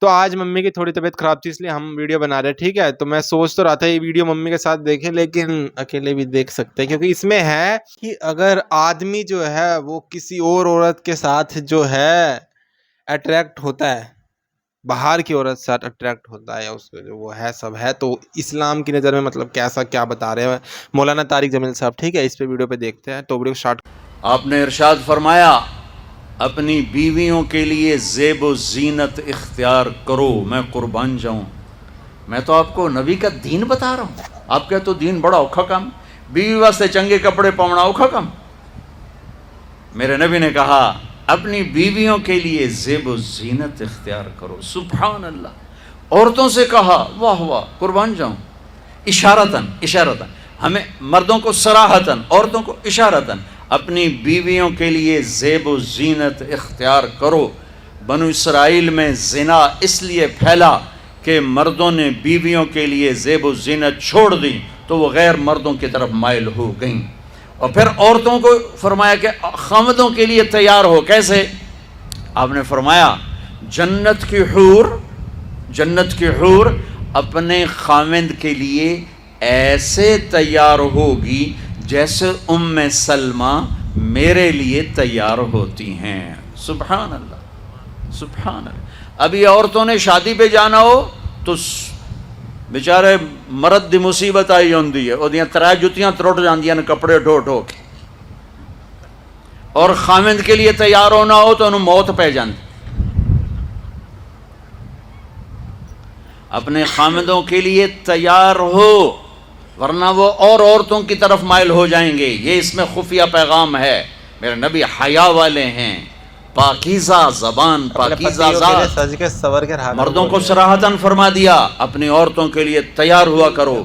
تو آج ممی کی تھوڑی طبیعت خراب تھی اس لیے ہم ویڈیو بنا رہے ہیں، ٹھیک ہے؟ تو میں سوچ تو رہا تھا یہ ویڈیو ممی کے ساتھ دیکھیں، لیکن اکیلے بھی دیکھ سکتے ہیں، کیونکہ اس میں ہے کہ اگر آدمی جو ہے وہ کسی اور عورت کے ساتھ جو ہے اٹریکٹ ہوتا ہے، باہر کی عورت سے اٹریکٹ ہوتا ہے، یا اس جو وہ ہے سب ہے، تو اسلام کی نظر میں مطلب کیسا کیا بتا رہے ہیں مولانا طارق جمیل صاحب، ٹھیک ہے؟ اس پہ ویڈیو پہ دیکھتے ہیں تو ویڈیو سٹارٹ۔ آپ نے ارشاد فرمایا اپنی بیویوں کے لیے زیب و زینت اختیار کرو، میں قربان جاؤں۔ میں تو آپ کو نبی کا دین بتا رہا ہوں، آپ کہتے تو دین بڑا اوکھا کام، بیوی واسطے چنگے کپڑے پاؤنا اوکھا کام۔ میرے نبی نے کہا اپنی بیویوں کے لیے زیب و زینت اختیار کرو، سبحان اللہ۔ عورتوں سے کہا واہ واہ، قربان جاؤں، اشارتاً ہمیں مردوں کو صراحتاً، عورتوں کو اشارتاً، اپنی بیویوں کے لیے زیب و زینت اختیار کرو۔ بنو اسرائیل میں زنا اس لیے پھیلا کہ مردوں نے بیویوں کے لیے زیب و زینت چھوڑ دی تو وہ غیر مردوں کی طرف مائل ہو گئیں، اور پھر عورتوں کو فرمایا کہ خامدوں کے لیے تیار ہو۔ کیسے؟ آپ نے فرمایا جنت کی حور اپنے خامند کے لیے ایسے تیار ہوگی جیسے ام سلمہ میرے لیے تیار ہوتی ہیں۔ سبحان اللہ، سبحان اللہ۔ ابھی عورتوں نے شادی پہ جانا ہو تو بیچارے مرد دی مصیبت آئی ہوندی ہے، وہ ترائے جتیاں ترٹ جاندیاں نے کپڑے ڈھو ڈھو کے، اور خامند کے لیے تیار ہونا ہو تو انہوں موت پہ جاندی۔ اپنے خامدوں کے لیے تیار ہو ورنہ وہ اور عورتوں کی طرف مائل ہو جائیں گے۔ یہ اس میں خفیہ پیغام ہے۔ میرے نبی حیا والے ہیں، پاکیزہ زبان، پاکیزہ ذات۔ مردوں کو صراحتاً فرما دیا اپنی عورتوں کے لیے تیار ہوا کرو۔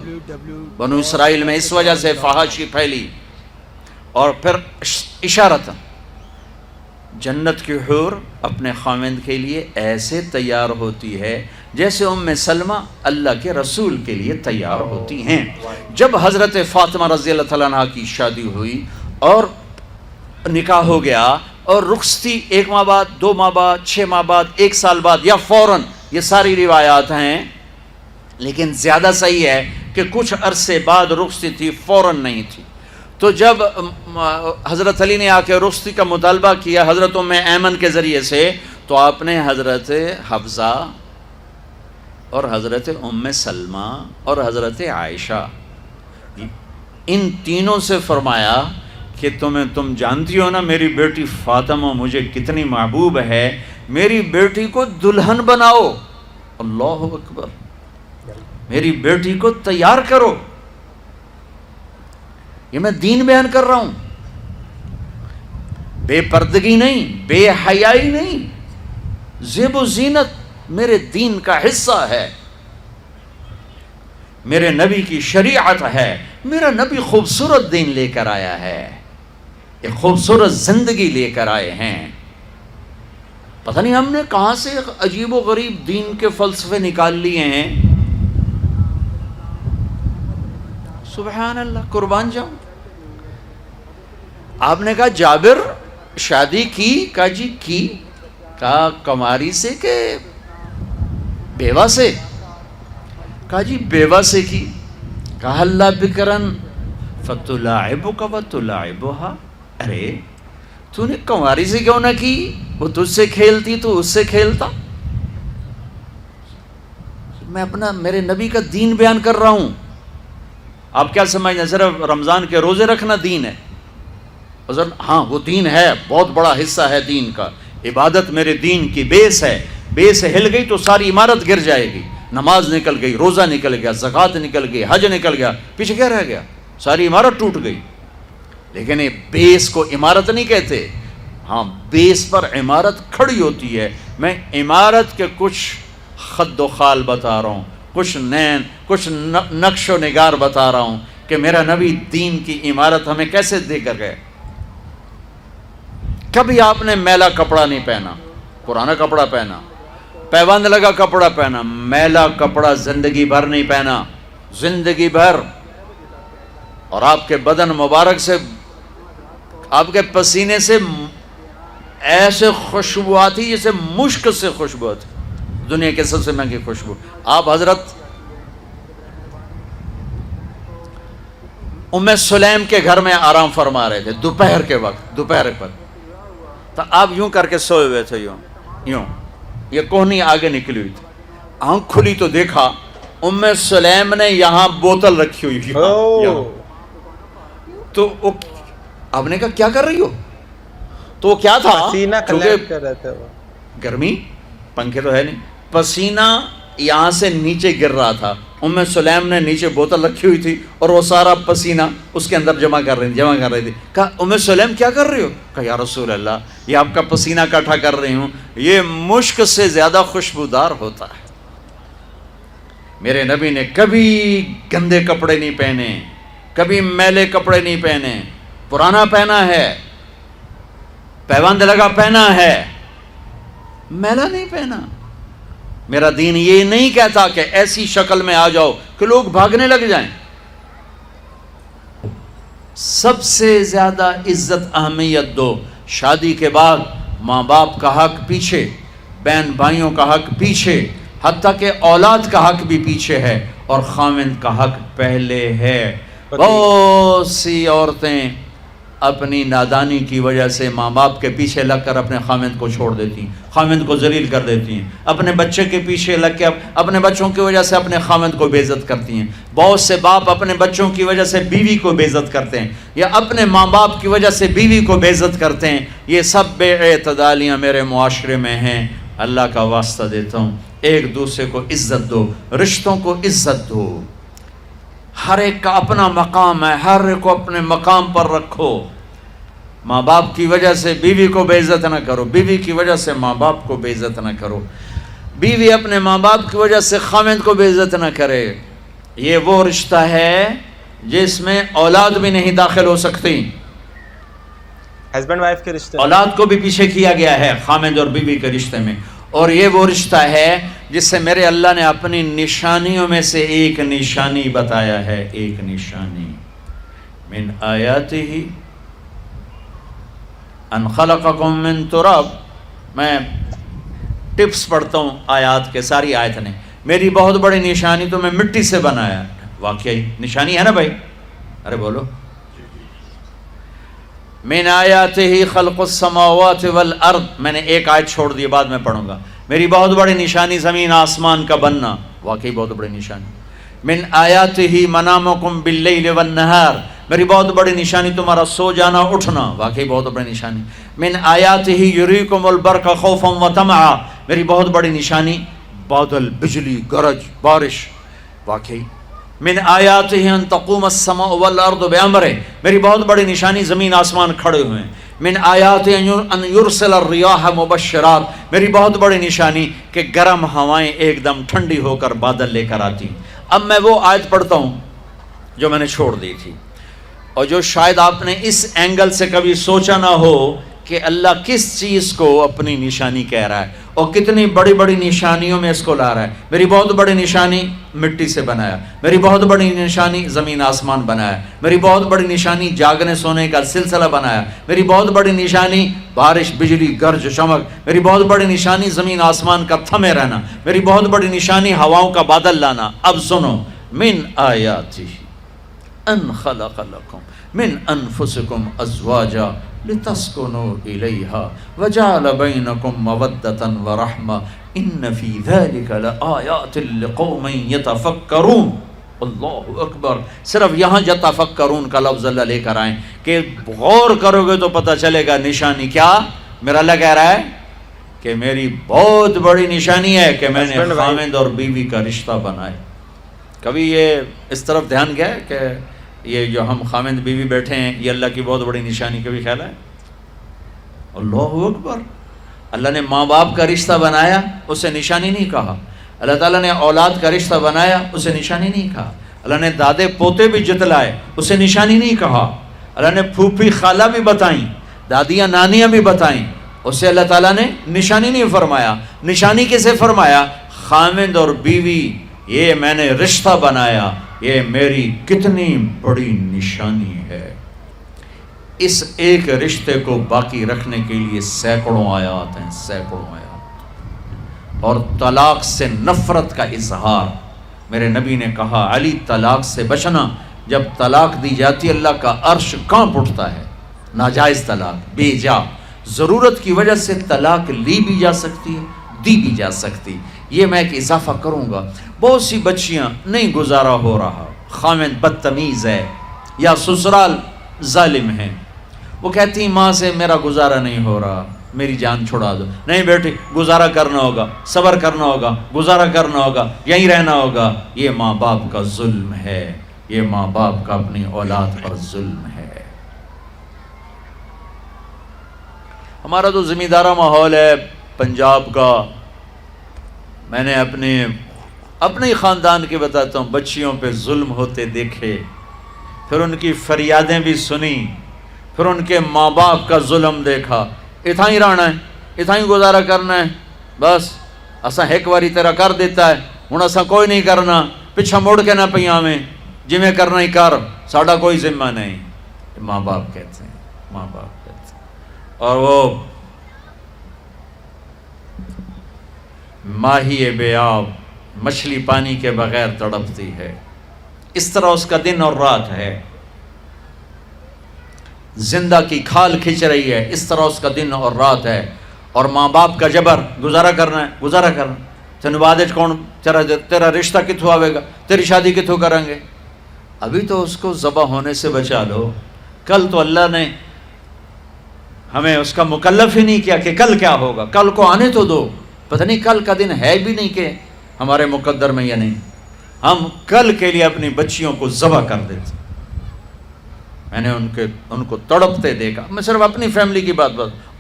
بنو اسرائیل میں اس وجہ سے فحاشی پھیلی۔ اور پھر اشارتاً جنت کی حور اپنے خامند کے لیے ایسے تیار ہوتی ہے جیسے ام سلمہ اللہ کے رسول کے لیے تیار ہوتی ہیں۔ جب حضرت فاطمہ رضی اللہ تعالیٰ عنہ کی شادی ہوئی اور نکاح ہو گیا اور رخصتی 1 ماہ بعد، 2 ماہ بعد، 6 ماہ بعد، 1 سال بعد یا فوراً، یہ ساری روایات ہیں، لیکن زیادہ صحیح ہے کہ کچھ عرصے بعد رخصتی تھی، فوراً نہیں تھی۔ تو جب حضرت علی نے آ کے رخصتی کا مطالبہ کیا حضرت ام ایمن کے ذریعے سے، تو آپ نے حضرت حفصہ اور حضرت ام سلمہ اور حضرت عائشہ ان تینوں سے فرمایا کہ تم جانتی ہو نا میری بیٹی فاطمہ مجھے کتنی محبوب ہے، میری بیٹی کو دلہن بناؤ، اللہ اکبر، میری بیٹی کو تیار کرو۔ یہ میں دین بیان کر رہا ہوں، بے پردگی نہیں، بے حیائی نہیں، زیب و زینت میرے دین کا حصہ ہے، میرے نبی کی شریعت ہے۔ میرا نبی خوبصورت دین لے کر آیا ہے، ایک خوبصورت زندگی لے کر آئے ہیں۔ پتہ نہیں ہم نے کہاں سے عجیب و غریب دین کے فلسفے نکال لیے ہیں۔ سبحان اللہ، قربان جاؤں۔ آپ نے کہا جابر شادی کی؟ کہا جی کی۔ کہا کماری سے کہ بیوہ سے؟ کہا جی بیوہ سے کی۔ کہا اللہ بکرن فتلاعبک وتلاعبها، ارے تو نے کماری سے کیوں نہ کی؟ وہ تجھ سے کھیلتی تو اس سے کھیلتا۔ میں اپنا میرے نبی کا دین بیان کر رہا ہوں۔ آپ کیا سمجھنا صرف رمضان کے روزے رکھنا دین ہے؟ ہاں وہ دین ہے، بہت بڑا حصہ ہے دین کا۔ عبادت میرے دین کی بیس ہے، بیس ہل گئی تو ساری عمارت گر جائے گی۔ نماز نکل گئی، روزہ نکل گیا، زکوٰۃ نکل گئی، حج نکل گیا، پیچھے کیا رہ گیا؟ ساری عمارت ٹوٹ گئی۔ لیکن یہ بیس کو عمارت نہیں کہتے، ہاں بیس پر عمارت کھڑی ہوتی ہے۔ میں عمارت کے کچھ خد و خال بتا رہا ہوں، کچھ نقش و نگار بتا رہا ہوں کہ میرا نبی دین کی عمارت ہمیں کیسے دے کر گئے۔ کبھی آپ نے میلا کپڑا نہیں پہنا، پرانا کپڑا پہنا، پیوند لگا کپڑا پہنا، میلا کپڑا زندگی بھر نہیں پہنا، زندگی بھر۔ اور آپ کے بدن مبارک سے، آپ کے پسینے سے ایسے خوشبو آتی جیسے مشک سے خوشبو آتی، دنیا کے سب سے مہنگی خوشبو. آپ حضرت ام سلیم کے گھر میں آرام فرما رہے تھے دوپہر کے وقت، دوپہر پر. تو آپ یوں کر کے سوئے ہوئے تھے، یوں یہ کوہنی آگے نکلی ہوئی تھی. آنکھ کھلی تو دیکھا ام سلیم نے یہاں بوتل رکھی ہوئی. تو آپ نے کہا کیا کر رہی ہو؟ تو کیا تھا، گرمی، پنکھے تو ہے نہیں، پسینہ یہاں سے نیچے گر رہا تھا. ام سلیم نے نیچے بوتل رکھی ہوئی تھی اور وہ سارا پسینہ اس کے اندر جمع کر رہی تھی. کہا ام سلیم کیا کر رہی ہو؟ کہا یا رسول اللہ یہ آپ کا پسینہ اکٹھا کر رہی ہوں، یہ مشک سے زیادہ خوشبودار ہوتا ہے. میرے نبی نے کبھی گندے کپڑے نہیں پہنے، کبھی میلے کپڑے نہیں پہنے، پرانا پہنا ہے، پیوند لگا پہنا ہے، میلا نہیں پہنا. میرا دین یہ نہیں کہتا کہ ایسی شکل میں آ جاؤ کہ لوگ بھاگنے لگ جائیں. سب سے زیادہ عزت اہمیت دو. شادی کے بعد ماں باپ کا حق پیچھے، بہن بھائیوں کا حق پیچھے، حتیٰ کہ اولاد کا حق بھی پیچھے ہے اور خاوند کا حق پہلے ہے. بہت سی عورتیں اپنی نادانی کی وجہ سے ماں باپ کے پیچھے لگ کر اپنے خاوند کو چھوڑ دیتی ہیں، خاوند کو ذلیل کر دیتی ہیں. اپنے بچے کے پیچھے لگ کے اپنے بچوں کی وجہ سے اپنے خاوند کو بے عزت کرتی ہیں. بہت سے باپ اپنے بچوں کی وجہ سے بیوی کو بے عزت کرتے ہیں، یا اپنے ماں باپ کی وجہ سے بیوی کو بے عزت کرتے ہیں. یہ سب بے اعتدالیاں میرے معاشرے میں ہیں. اللہ کا واسطہ دیتا ہوں، ایک دوسرے کو عزت دو، رشتوں کو عزت دو. ہر ایک کا اپنا مقام ہے، ہر ایک کو اپنے مقام پر رکھو. ماں باپ کی وجہ سے بیوی کو بے عزت نہ کرو، بیوی کی وجہ سے ماں باپ کو بے عزت نہ کرو، بیوی اپنے ماں باپ کی وجہ سے خاوند کو بے عزت نہ کرے. یہ وہ رشتہ ہے جس میں اولاد بھی نہیں داخل ہو سکتی. ہسبینڈ وائف کے رشتے، اولاد کو بھی پیچھے کیا گیا ہے خاوند اور بیوی کے رشتے میں. اور یہ وہ رشتہ ہے جس سے میرے اللہ نے اپنی نشانیوں میں سے ایک نشانی بتایا ہے. ایک نشانی، من آیاتہ ان خلقکم من تراب. میں ٹپس پڑھتا ہوں آیات کے، ساری آیت نے. میری بہت بڑی نشانی تو میں مٹی سے بنایا. واقعی نشانی ہے نا بھائی؟ ارے بولو. من آیاتہ خلق السماوات والارض. میں نے ایک آیت چھوڑ دی، بعد میں پڑھوں گا. میری بہت بڑی نشانی زمین آسمان کا بننا. واقعی بہت بڑی نشانی. من آیاتہ منامکم باللیل والنہار. میری بہت بڑی نشانی تمہارا سو جانا اٹھنا. واقعی بہت بڑی نشانی. من آیاتہ یریکم البرق خوفا وطمعا. میری بہت بڑی نشانی بادل، بجلی، گرج، بارش. واقعی. من آیاتہ ان تقوم السماء والارض بامرہ. میری بہت بڑی نشانی زمین آسمان کھڑے ہوئے ہیں. من آیاتہ ان یرسل الریاح مبشرات. میری بہت بڑی نشانی کہ گرم ہوائیں ایک دم ٹھنڈی ہو کر بادل لے کر آتی. اب میں وہ آیت پڑھتا ہوں جو میں نے چھوڑ دی تھی، اور جو شاید آپ نے اس اینگل سے کبھی سوچا نہ ہو کہ اللہ کس چیز کو اپنی نشانی کہہ رہا ہے اور کتنی بڑی بڑی نشانیوں میں اس کو لا رہا ہے. میری بہت بڑی نشانی مٹی سے بنایا. میری بہت بڑی نشانی زمین آسمان بنایا. میری بہت بڑی نشانی جاگنے سونے کا سلسلہ بنایا. میری بہت بڑی نشانی بارش، بجلی، گرج، چمک. میری بہت بڑی نشانی زمین آسمان کا تھمے رہنا. میری بہت بڑی نشانی ہواؤں کا بادل لانا. اب سنو، من آیاتہ ان خلق لکم من انفسکم ازواجا لتسکنوا الیہا وجعل بینکم مودۃ ورحمہ ان فی ذلک لآیات لقوم یتفکرون. اللہ اکبر. صرف یہاں یتفکرون کا لفظ اللہ لے کر آئیں کہ غور کرو گے تو پتہ چلے گا نشانی کیا. میرا اللہ کہہ رہا ہے کہ میری بہت بڑی نشانی ہے کہ میں نے خاوند اور بیوی کا رشتہ بنایا. کبھی یہ اس طرف دھیان گیا ہے کہ یہ جو ہم خاوند بیوی بیٹھے ہیں یہ اللہ کی بہت بڑی نشانی؟ کبھی خیال ہے؟ اللہ اکبر. اللہ نے ماں باپ کا رشتہ بنایا، اسے نشانی نہیں کہا. اللہ تعالیٰ نے اولاد کا رشتہ بنایا، اسے نشانی نہیں کہا. اللہ نے دادے پوتے بھی جتلائے، اسے نشانی نہیں کہا. اللہ نے پھوپھی خالہ بھی بتائیں، دادیاں نانیاں بھی بتائیں، اسے اللہ تعالیٰ نے نشانی نہیں فرمایا. نشانی کسے فرمایا؟ خاوند اور بیوی، یہ میں نے رشتہ بنایا، یہ میری کتنی بڑی نشانی ہے. اس ایک رشتے کو باقی رکھنے کے لیے سینکڑوں آیات ہیں، سینکڑوں آیات. اور طلاق سے نفرت کا اظہار. میرے نبی نے کہا علی طلاق سے بچنا. جب طلاق دی جاتی اللہ کا عرش کانپ اٹھتا ہے. ناجائز طلاق بے جا ضرورت کی وجہ سے طلاق لی بھی جا سکتی ہے, دی بھی جا سکتی. یہ میں ایک اضافہ کروں گا. بہت سی بچیاں نہیں گزارا ہو رہا, خاوند بدتمیز ہے یا سسرال ظالم ہے, وہ کہتی ہیں ماں سے میرا گزارا نہیں ہو رہا, میری جان چھڑا دو. نہیں بیٹی, گزارا کرنا ہوگا, صبر کرنا ہوگا, گزارا کرنا ہوگا, یہیں رہنا ہوگا. یہ ماں باپ کا ظلم ہے, یہ ماں باپ کا اپنی اولاد پر ظلم ہے. ہمارا تو زمیندارہ ماحول ہے پنجاب کا. میں نے اپنے خاندان کے بتاتا ہوں, بچیوں پہ ظلم ہوتے دیکھے, پھر ان کی فریادیں بھی سنی, پھر ان کے ماں باپ کا ظلم دیکھا. اتھا ہی رہنا ہے, اتھا ہی گزارا کرنا ہے, بس اساں ایک واری تیرا کر دیتا ہے, ہن اساں کوئی نہیں کرنا, پچھا مڑ کے نہ پئیاں میں, جویں کرنا ہی کر, ساڈا کوئی ذمہ نہیں. ماں باپ کہتے ہیں, ماں باپ کہتے ہیں. اور وہ ماہی بے آب, مچھلی پانی کے بغیر تڑپتی ہے, اس طرح اس کا دن اور رات ہے. زندہ کی کھال کھنچ رہی ہے, اس طرح اس کا دن اور رات ہے. اور ماں باپ کا جبر, گزارا کرنا ہے, گزارا کرنا. تینوں بعد کون تیرا رشتہ کتوں آئے گا, تیری شادی کتوں کریں گے. ابھی تو اس کو ذبح ہونے سے بچا لو. کل تو اللہ نے ہمیں اس کا مکلف ہی نہیں کیا کہ کل کیا ہوگا, کل کو آنے تو دو. پتہ نہیں کل کا دن ہے بھی نہیں کہ ہمارے مقدر میں یا نہیں. ہم کل کے لیے اپنی بچیوں کو ذبح کر دیتے. میں نے ان کو تڑپتے دیکھا. میں صرف اپنی فیملی کی بات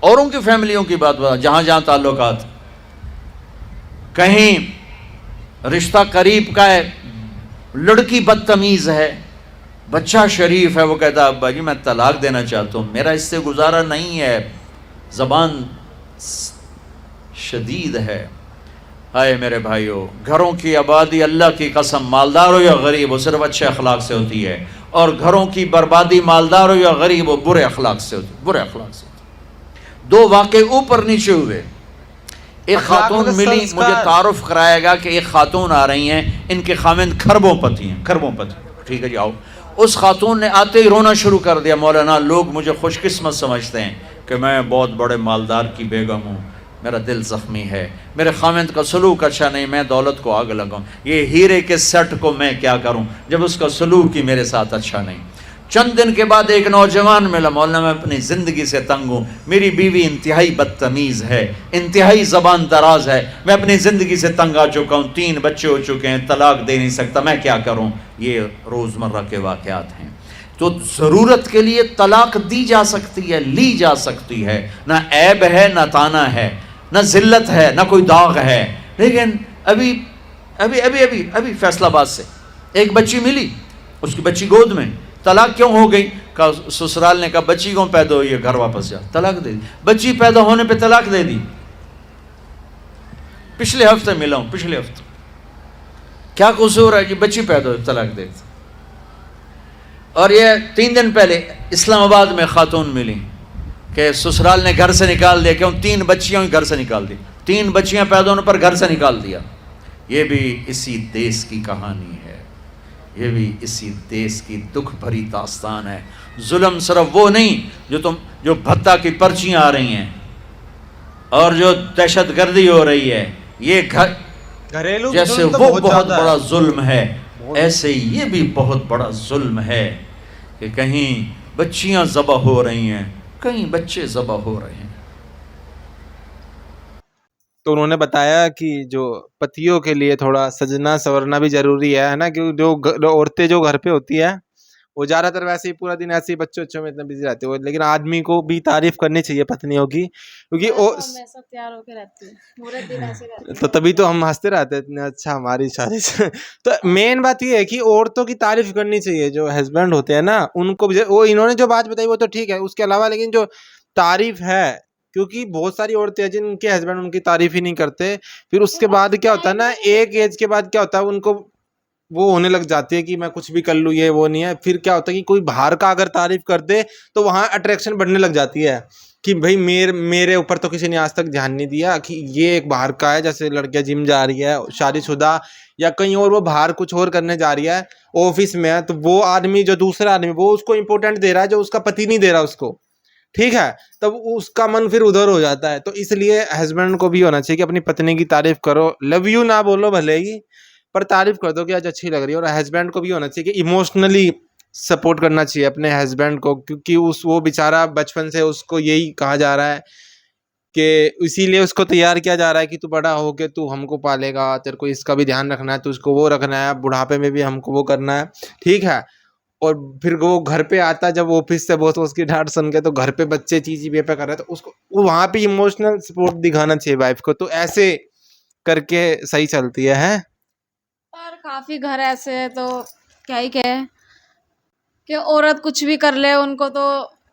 اوروں کی فیملیوں کی بات جہاں جہاں تعلقات. کہیں رشتہ قریب کا ہے, لڑکی بدتمیز ہے, بچہ شریف ہے, وہ کہتا ہے ابا جی میں طلاق دینا چاہتا ہوں, میرا اس سے گزارا نہیں ہے, زبان شدید ہے. ہائے میرے بھائیو, گھروں کی آبادی اللہ کی قسم, مالدار ہو یا غریب ہو, صرف اچھے اخلاق سے ہوتی ہے. اور گھروں کی بربادی مالدار ہو یا غریب ہو, برے اخلاق سے ہوتی ہے, برے اخلاق سے ہوتی ہے. دو واقعے اوپر نیچے ہوئے. ایک خاتون ملی, مجھے تعارف کرائے گا کہ ایک خاتون آ رہی ہیں, ان کے خاوند کھربوں پتی ہیں, کھربوں پتی. ٹھیک ہے جی آؤ. اس خاتون نے آتے ہی رونا شروع کر دیا, مولانا لوگ مجھے خوش قسمت سمجھتے ہیں کہ میں بہت بڑے مالدار کی بیگم ہوں, میرا دل زخمی ہے, میرے خاوند کا سلوک اچھا نہیں, میں دولت کو آگ لگاؤں, یہ ہیرے کے سیٹ کو میں کیا کروں جب اس کا سلوک ہی میرے ساتھ اچھا نہیں. چند دن کے بعد ایک نوجوان ملا, مولانا میں اپنی زندگی سے تنگ ہوں, میری بیوی انتہائی بدتمیز ہے, انتہائی زبان دراز ہے, میں اپنی زندگی سے تنگ آ چکا ہوں, 3 بچے ہو چکے ہیں, طلاق دے نہیں سکتا, میں کیا کروں. یہ روزمرہ کے واقعات ہیں. تو ضرورت کے لیے طلاق دی جا سکتی ہے, لی جا سکتی ہے, نہ عیب ہے نہ تانا ہے, نہ ذلت ہے نہ کوئی داغ ہے. لیکن ابھی فیصل آباد سے ایک بچی ملی, اس کی بچی گود میں, طلاق کیوں ہو گئی, کہا سسرال نے کہا بچی کیوں پیدا ہوئی ہے, گھر واپس جا, طلاق دے دی. بچی پیدا ہونے پہ طلاق دے دی. پچھلے ہفتے ملا ہوں, پچھلے ہفتے. کیا قصور ہے جی, بچی پیدا ہوئی طلاق دے دی. اور یہ 3 دن پہلے اسلام آباد میں خاتون ملی کہ سسرال نے گھر سے نکال دیا, کیوں 3 بچیاں گھر سے نکال دی, 3 بچیاں پیدا ہونے پر گھر سے نکال دیا. یہ بھی اسی دیس کی کہانی ہے, یہ بھی اسی دیس کی دکھ بھری داستان ہے. ظلم صرف وہ نہیں جو بھتہ کی پرچیاں آ رہی ہیں اور جو دہشت گردی ہو رہی ہے, یہ گھریلو جیسے وہ بہت بڑا ظلم ہے, ایسے یہ بھی بہت بڑا ظلم ہے کہ کہیں بچیاں ذبح ہو رہی ہیں, کہیں بچے ذبح ہو رہے ہیں. تو انہوں نے بتایا کہ جو پتیوں کے لیے تھوڑا سجنا سورنا بھی ضروری ہے نا, کیونکہ جو عورتیں جو گھر پہ ہوتی ہے وہ زیادہ تر ویسے ہی پورا دن ایسے ہی بچوں میں اتنا بزی رہتے ہو, لیکن آدمی کو بھی تعریف کرنی چاہیے پتنیوں کی, کیونکہ تیار ہو کے رہتی ہے پورے دن ایسے رہتی ہے. تو تبھی تو ہم ہنستے رہتے ہیں اتنے اچھا ہماری شادی سے. تو مین بات یہ ہے کہ عورتوں کی تعریف کرنی چاہیے, جو ہسبینڈ ہوتے ہیں نا ان کو, وہ انہوں نے جو بات بتائی وہ تو ٹھیک ہے, اس کے علاوہ لیکن جو تعریف ہے, کیونکہ بہت ساری عورتیں ہیں جن کے ہسبینڈ ان کی تعریف ہی نہیں کرتے, پھر اس کے بعد کیا ہوتا ہے نا, ایک ایج کے بعد کیا ہوتا ہے ان کو وہ ہونے لگ جاتی ہے کہ میں کچھ بھی کر لوں، یہ وہ نہیں ہے. پھر کیا ہوتا ہے کہ کوئی باہر کا اگر تعریف کر دے تو وہاں اٹریکشن بڑھنے لگ جاتی ہے کہ بھائی میرے اوپر تو کسی نے آج تک دھیان نہیں دیا کہ یہ ایک باہر کا ہے. جیسے لڑکیاں جم جا رہی ہے، شادی شدہ یا کہیں اور وہ باہر کچھ اور کرنے جا رہی ہے، آفس میں ہے، تو وہ آدمی جو دوسرا آدمی وہ اس کو امپورٹنٹ دے رہا ہے جو اس کا پتی نہیں دے رہا اس کو، ٹھیک ہے، تب اس کا من پھر ادھر ہو جاتا ہے. تو اس لیے ہسبینڈ کو بھی ہونا چاہیے کہ اپنی پتنی کی تعریف کرو، لو یو نہ بولو بھلے ہی، پر تعریف کر دو کہ آج اچھی لگ رہی ہے. اور ہسبینڈ کو بھی ہونا چاہیے کہ ایموشنلی سپورٹ کرنا چاہیے اپنے ہسبینڈ کو، کیونکہ وہ بیچارہ بچپن سے اس کو یہی کہا جا رہا ہے کہ اسی لیے اس کو تیار کیا جا رہا ہے کہ تو بڑا ہو کے تو ہم کو پالے گا، تیرے کو اس کا بھی دھیان رکھنا ہے، تو اس کو وہ رکھنا ہے، بڑھاپے میں بھی ہم کو وہ کرنا ہے، ٹھیک ہے. اور پھر وہ گھر پہ آتا ہے جب آفس سے بہت اس کی ڈانٹ سن کے، تو گھر پہ بچے چیزی بے پہ کر رہے ہیں، تو اس کو وہاں پہ ایموشنل سپورٹ دکھانا چاہیے وائف کو. تو ایسے کر کے صحیح چلتی ہے. اور کافی گھر ایسے ہیں تو کیا ہی کہے کہ عورت کچھ بھی کر لے ان کو تو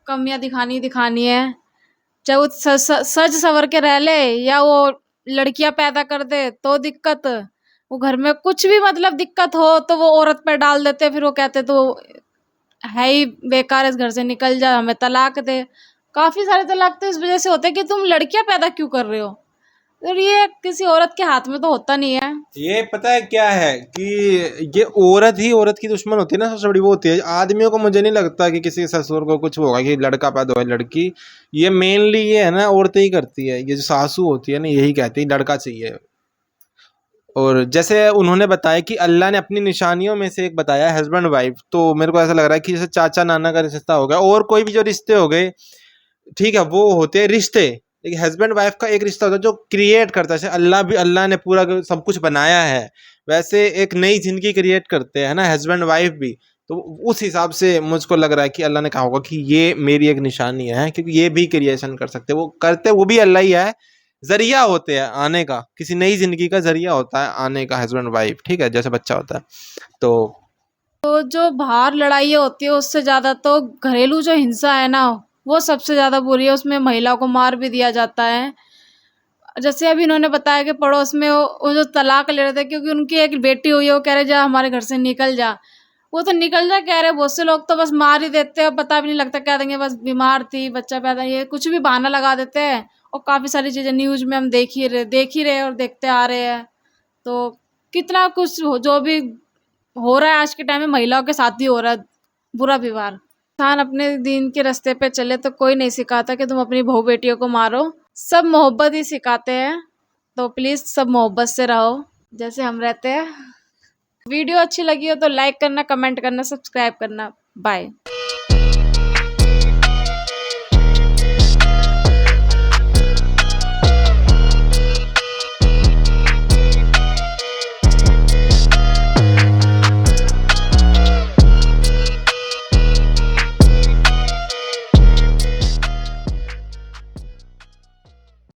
کمیاں دکھانی ہے، چاہے وہ سج سور کے رہ لے یا وہ لڑکیاں پیدا کر دے تو دقت، وہ گھر میں کچھ بھی مطلب دقت ہو تو وہ عورت پہ ڈال دیتے، پھر وہ کہتے تو ہے ہی بیکار، اس گھر سے نکل جا، ہمیں طلاق دے. کافی سارے طلاق تو اس وجہ سے ہوتے کہ تم لڑکیاں پیدا کیوں کر رہے ہو، اور یہ کسی عورت کے ہاتھ میں تو ہوتا نہیں ہے. یہ پتہ ہے کیا ہے کہ یہ عورت ہی عورت کی دشمن ہوتی ہے نا، سب سے بڑی وہ ہوتی ہے. آدمیوں کو مجھے نہیں لگتا کہ کسی سسور کو کچھ ہوگا کہ لڑکا پیدا ہوا لڑکی، یہ مینلی یہ ہے نا عورتیں ہی کرتی ہے. یہ جو ساسو ہوتی ہے نا یہی کہتی ہے لڑکا چاہیے. اور جیسے انہوں نے بتایا کہ اللہ نے اپنی نشانیوں میں سے ایک بتایا ہے ہسبینڈ وائف، تو میرے کو ایسا لگ رہا ہے کہ جیسے چاچا نانا کا رشتہ ہو گیا اور کوئی بھی جو رشتے ہو گئے، ٹھیک ہے، وہ ہوتے ہیں رشتے. لیکن ہسبینڈ وائف کا ایک رشتہ ہوتا ہے جو کریٹ کرتا ہے. جیسے اللہ نے پورا سب کچھ بنایا ہے، ویسے ایک نئی زندگی کریٹ کرتے ہیں نا ہسبینڈ وائف بھی. تو اس حساب سے مجھ کو لگ رہا ہے کہ اللہ نے کہا ہوگا کہ یہ میری ایک نشانی ہے، کیونکہ یہ بھی کریشن کر سکتے، وہ کرتے وہ بھی اللہ ہی ہے، ذریعہ ہوتے ہیں آنے کا، کسی نئی زندگی کا ذریعہ ہوتا ہے آنے کا ہسبینڈ وائف، ٹھیک ہے، جیسے بچہ ہوتا ہے. تو جو باہر لڑائیاں ہوتی ہے اس سے زیادہ تو گھریلو جو ہنسا ہے نا وہ سب سے زیادہ بری ہے. اس میں مہیلا کو مار بھی دیا جاتا ہے. جیسے ابھی انہوں نے بتایا کہ پڑوس میں وہ جو طلاق لے رہے تھے کیونکہ ان کی ایک بیٹی ہوئی ہے، وہ کہہ رہے جا ہمارے گھر سے نکل جا. وہ تو نکل جا کہہ رہے، بہت سے لوگ تو بس مار ہی دیتے ہیں، پتہ بھی نہیں لگتا، کہہ دیں گے بس بیمار تھی، بچہ پیدا، یہ کچھ بھی بہانہ لگا دیتے ہیں. اور کافی ساری چیزیں نیوز میں ہم دیکھ ہی رہے اور دیکھتے آ رہے ہیں. تو کتنا کچھ جو بھی ہو رہا ہے آج کے ٹائم میں مہیلاؤں کے ساتھ ہی ہو رہا ہے برا ویوہار. انسان اپنے دین کے راستے پہ چلے تو کوئی نہیں سکھاتا کہ تم اپنی بہو بیٹیوں کو مارو، سب محبت ہی سکھاتے ہیں. تو پلیز سب محبت سے رہو جیسے ہم رہتے ہیں. ویڈیو اچھی لگی ہو تو لائک کرنا، کمنٹ کرنا، سبسکرائب کرنا. بائے.